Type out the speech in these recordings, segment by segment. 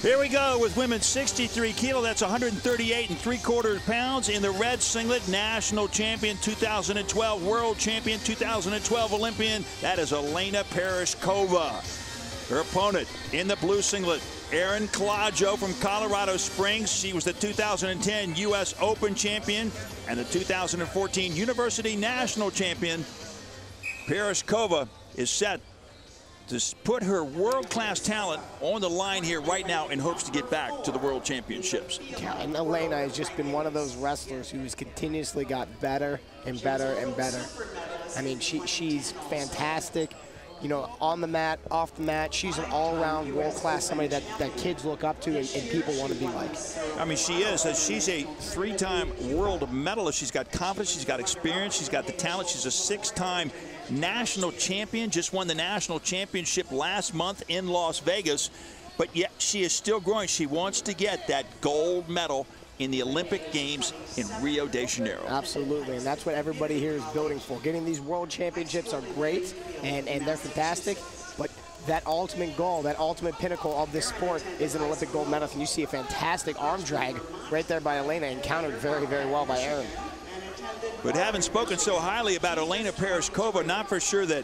Here we go with women's 63 kilo. That's 138 3/4 pounds in the red singlet. National champion 2012, world champion 2012 Olympian. That is Elena Pirozhkova. Her opponent in the blue singlet, Erin Clodgo from Colorado Springs. She was the 2010 U.S. Open champion and the 2014 University National champion. Pirozhkova is set to put her world-class talent on the line here right now in hopes to get back to the World Championships. Yeah, and Elena has just been one of those wrestlers who's continuously got better and better and better. I mean, she's fantastic. You know, on the mat, off the mat, she's an all-around world-class, somebody that kids look up to and people want to be like. I mean, she is. She's a three-time world medalist. She's got confidence, she's got experience, she's got the talent. She's a six-time national champion, just won the national championship last month in Las Vegas. But yet she is still growing. She wants to get that gold medal in the Olympic Games in Rio de Janeiro. Absolutely, and that's what everybody here is building for. Getting these world championships are great, and they're fantastic, but that ultimate goal, that ultimate pinnacle of this sport is an Olympic gold medal. And you see a fantastic arm drag right there by Elena, and countered very, very well by Erin. But having spoken so highly about Elena Pirozhkova, not for sure that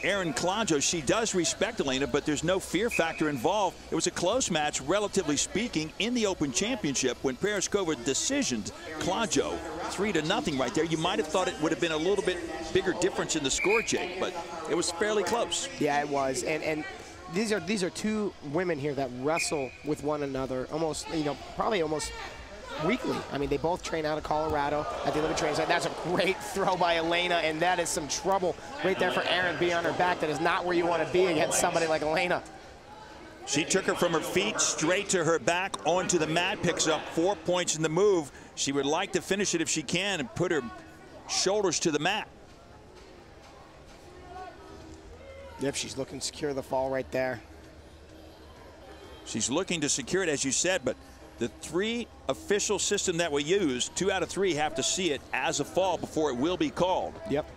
Erin Clodgo, she does respect Elena, but there's no fear factor involved. It was a close match, relatively speaking, in the Open Championship when Pirozhkova decisioned Clodgo 3-0 right there. You might have thought it would have been a little bit bigger difference in the score, Jake, but it was fairly close. Yeah, it was, and these are two women here that wrestle with one another almost, you know, probably almost weekly. I mean, they both train out of Colorado at the Olympic training site. That's a great throw by Elena, and that is some trouble right there for Erin, being on her back. That is not where you want to be against somebody like Elena. She took her from her feet straight to her back onto the mat, picks up 4 points in the move. She would like to finish it if she can and put her shoulders to the mat. Yep, she's looking to secure the fall right there. She's looking to secure it, as you said, but the three official system that we use, 2 out of 3 have to see it as a fall before it will be called. Yep.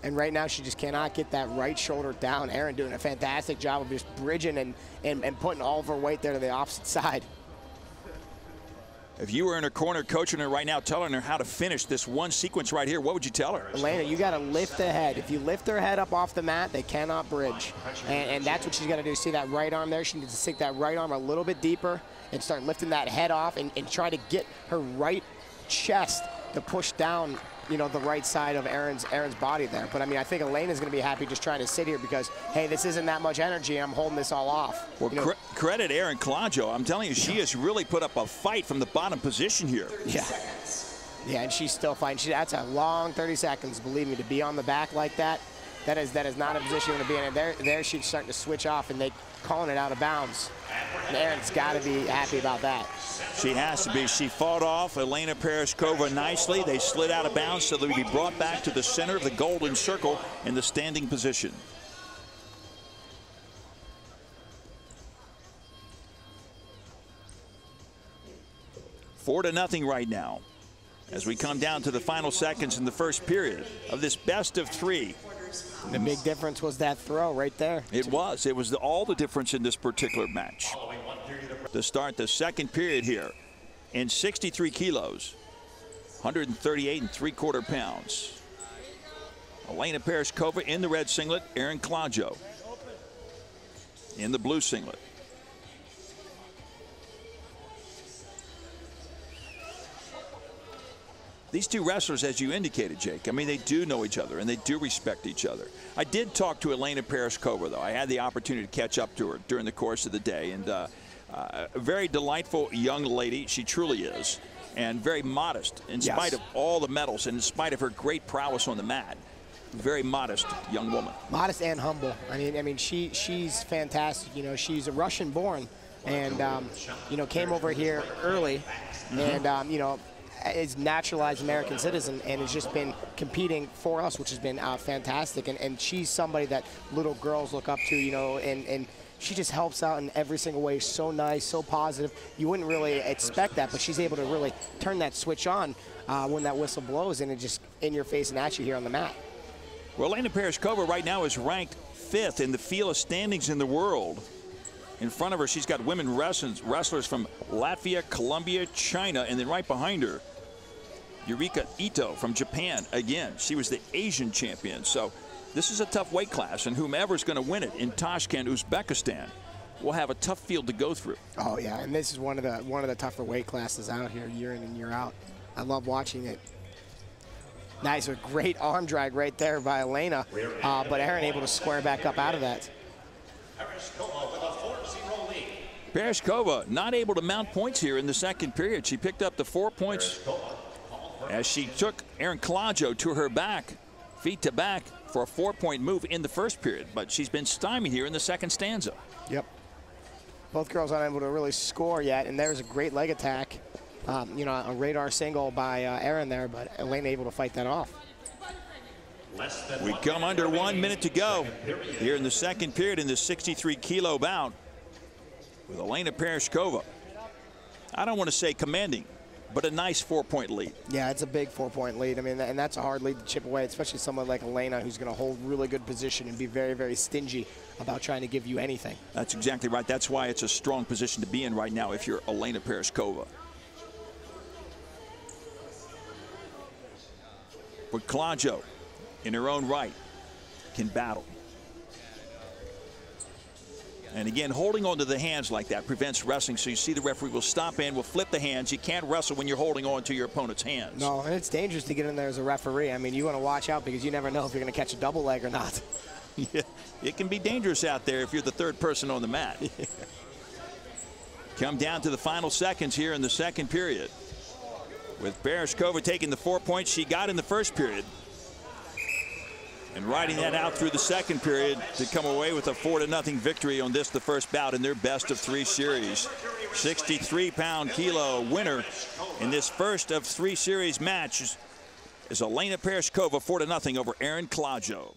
And right now she just cannot get that right shoulder down. Erin doing a fantastic job of just bridging and putting all of her weight there to the opposite side. If you were in her corner coaching her right now, telling her how to finish this one sequence right here, what would you tell her? Elena, you got to lift the head. If you lift her head up off the mat, they cannot bridge. And that's what she's got to do. See that right arm there? She needs to sink that right arm a little bit deeper and start lifting that head off and try to get her right chest to push down, you know, the right side of Erin's body there. But I mean, I think Elena's going to be happy just trying to sit here because, hey, this isn't that much energy. I'm holding this all off. Well, you know, credit Erin Clodgo. I'm telling you, she has really put up a fight from the bottom position here. Yeah. Yeah, and she's still fighting. That's a long 30 seconds, believe me, to be on the back like that. That is not a position you want to be in. And there she's starting to switch off, and they calling it out of bounds. And Erin's got to be happy about that. She has to be. She fought off Elena Pirozhkova nicely. They slid out of bounds so they would be brought back to the center of the golden circle in the standing position. Four to nothing right now as we come down to the final seconds in the first period of this best of 3. The big difference was that throw right there. It was. It was all the difference in this particular match. To start the second period here in 63 kilos, 138 3/4 pounds. Elena Pirozhkova in the red singlet, Erin Clodgo in the blue singlet. These two wrestlers, as you indicated, Jake, I mean, they do know each other and they do respect each other. I did talk to Elena Pirozhkova, though. I had the opportunity to catch up to her during the course of the day, and a very delightful young lady, she truly is, and very modest in spite of all the medals and in spite of her great prowess on the mat. Very modest young woman. Modest and humble. I mean, she's fantastic. You know, she's a Russian-born, and you know, came over here early, and you know, is naturalized American citizen and has just been competing for us, which has been fantastic. And she's somebody that little girls look up to, you know, and she just helps out in every single way. So nice, so positive. You wouldn't really expect that, but she's able to really turn that switch on when that whistle blows, and it just in your face and at you here on the mat. Well, Elena Pirozhkova right now is ranked 5th in the field of standings in the world. In front of her, she's got women wrestlers from Latvia, Colombia, China, and then right behind her, Yurika Ito from Japan. Again, she was the Asian champion. So this is a tough weight class, and whomever's going to win it in Tashkent, Uzbekistan, will have a tough field to go through. Oh yeah, and this is one of the tougher weight classes out here, year in and year out. I love watching it. Nice, a great arm drag right there by Elena, but Erin able to square back up out of that. Pirozhkova not able to mount points here in the second period. She picked up the 4 points as she took Erin Clodgo to her back, feet to back, for a 4-point move in the first period, but she's been stymied here in the second stanza. Yep. Both girls unable to really score yet, and there's a great leg attack. You know, a radar single by Erin there, but Elena able to fight that off. We come under 1 minute to go here in the second period in the 63-kilo bout with Elena Pirozhkova. I don't want to say commanding, but a nice 4-point lead. Yeah, it's a big 4-point lead. I mean, and that's a hard lead to chip away, especially someone like Elena who's going to hold really good position and be very, very stingy about trying to give you anything. That's exactly right. That's why it's a strong position to be in right now if you're Elena Pirozhkova. But Clodgo, in her own right, can battle. And again, holding on to the hands like that prevents wrestling. So you see the referee will stop in, will flip the hands. You can't wrestle when you're holding on to your opponent's hands. No, and it's dangerous to get in there as a referee. I mean, you want to watch out because you never know if you're going to catch a double leg or not. Yeah, it can be dangerous out there if you're the third person on the mat. Come down to the final seconds here in the second period, with Pirozhkova taking the 4 points she got in the first period and riding that out through the second period to come away with a 4-0 victory on this, the first bout in their best-of-3 series. 63-pound-kilo winner in this first of 3 series matches is Elena Pirozhkova, 4-0 over Erin Clodgo.